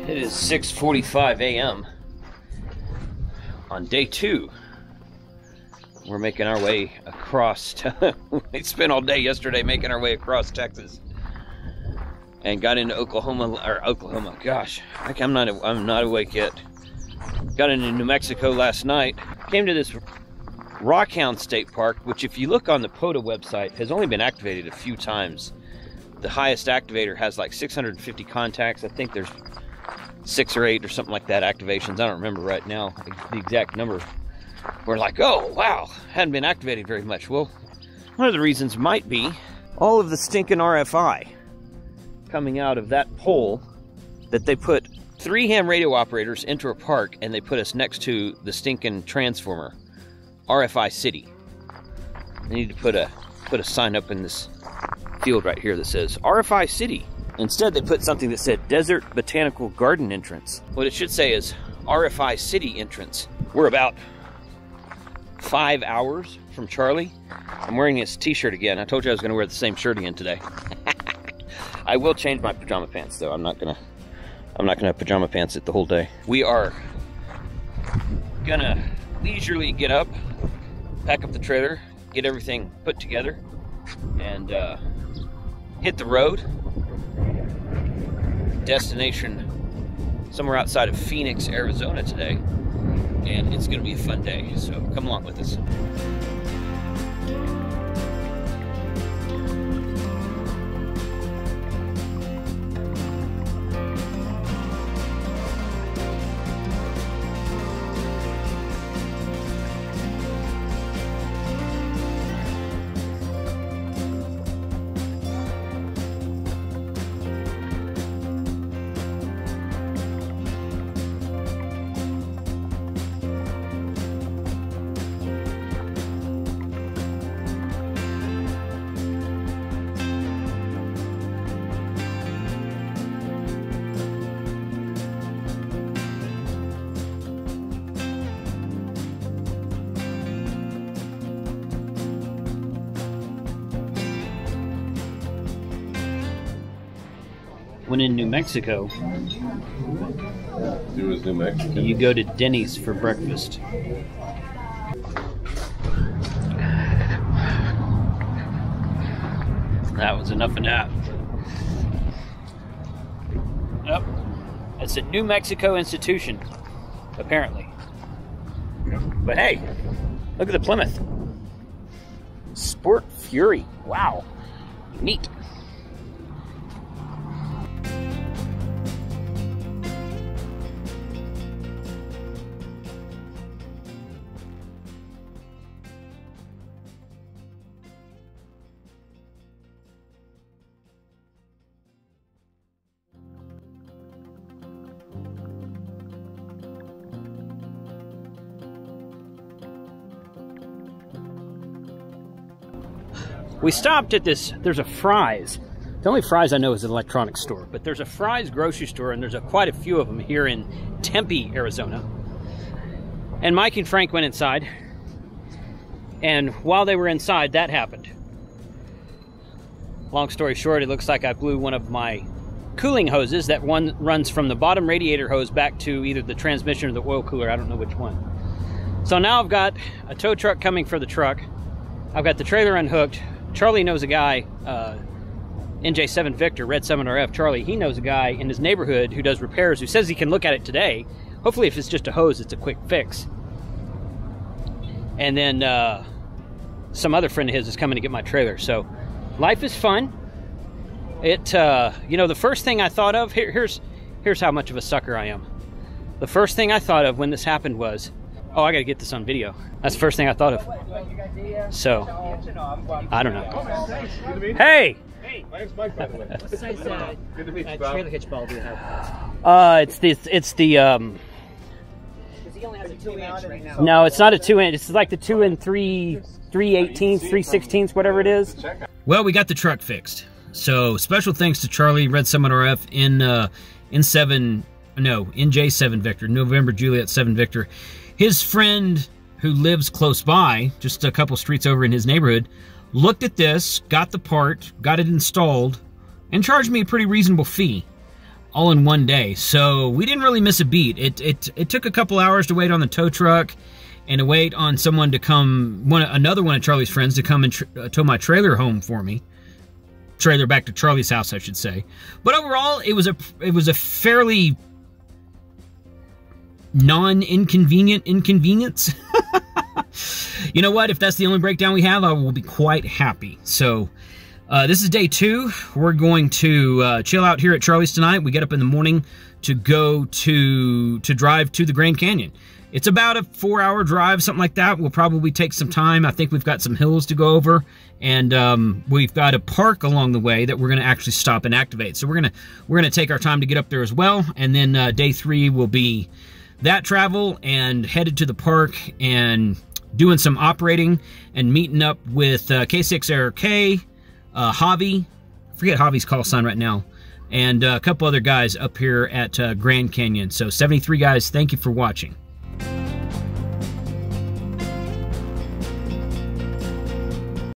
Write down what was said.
It is 6:45 a.m. on day 2. We're making our way across. We spent all day yesterday making our way across Texas, and got into Oklahoma. Gosh, I'm not awake yet. Got into New Mexico last night. Came to this Rockhound State Park, which, if you look on the POTA website, has only been activated a few times. The highest activator has like 650 contacts. I think there's 6 or 8 or something like that activations. I don't remember right now the exact number. We're like, oh wow, hadn't been activated very much. Well, one of the reasons might be all of the stinking RFI coming out of that pole that they put 3 ham radio operators into a park, and they put us next to the stinking transformer, RFI City. They need to put a sign up in this field right here that says RFI City. Instead, they put something that said Desert Botanical Garden Entrance. What it should say is RFI City Entrance. We're about 5 hours from Charlie. I'm wearing this t-shirt again. I told you I was going to wear the same shirt again today. I will change my pajama pants though. I'm not gonna have pajama pants it the whole day. We are gonna leisurely get up, pack up the trailer, get everything put together, and hit the road. Destination somewhere outside of Phoenix, Arizona today, and it's gonna be a fun day, so come along with us. When in New Mexico, you go to Denny's for breakfast. That was enough of that. Yep. It's a New Mexico institution, apparently. But hey, look at the Plymouth. Sport Fury. Wow. Neat. We stopped at this, there's a Fry's. The only Fry's I know is an electronics store, but there's a Fry's grocery store, and there's quite a few of them here in Tempe, Arizona. And Mike and Frank went inside, and while they were inside, that happened. Long story short, it looks like I blew one of my cooling hoses. That one runs from the bottom radiator hose back to either the transmission or the oil cooler, I don't know which one. So now I've got a tow truck coming for the truck. I've got the trailer unhooked. Charlie knows a guy, NJ7 Victor, Red 7RF, Charlie, he knows a guy in his neighborhood who does repairs, who says he can look at it today. Hopefully if it's just a hose, it's a quick fix. And then some other friend of his is coming to get my trailer. So life is fun. It, you know, the first thing I thought of, here's how much of a sucker I am. The first thing I thought of when this happened was, oh, I gotta get this on video. That's the first thing I thought of. So, I don't know. Hey! Hey, my name's Mike, by the way. What size good to meet you, Bob. Trailer hitch ball do you have? It's the because he only has a 2-inch right now. No, it's not a 2-inch. It's like the 2 and 3/18, 3/16, whatever it is. Well, we got the truck fixed. So special thanks to Charlie, Red 7RF NJ7 Victor, November Juliet 7 Victor. His friend who lives close by, just a couple streets over in his neighborhood, looked at this, got the part, got it installed, and charged me a pretty reasonable fee. all in one day. So we didn't really miss a beat. It took a couple hours to wait on the tow truck and to wait on someone to come, another one of Charlie's friends to come and tow my trailer home for me. Trailer back to Charlie's house, I should say. But overall, it was a fairly non-inconvenient inconvenience. You know what? If that's the only breakdown we have, I will be quite happy. So this is day 2. We're going to chill out here at Charlie's tonight. We get up in the morning to go to drive to the Grand Canyon. It's about a 4-hour drive, something like that. We'll probably take some time. I think we've got some hills to go over, and we've got a park along the way that we're going to actually stop and activate. So we're gonna take our time to get up there as well. And then day 3 will be that travel and headed to the park and doing some operating and meeting up with K6RK, Javi, forget Javi's call sign right now, and a couple other guys up here at Grand Canyon. So 73 guys, thank you for watching.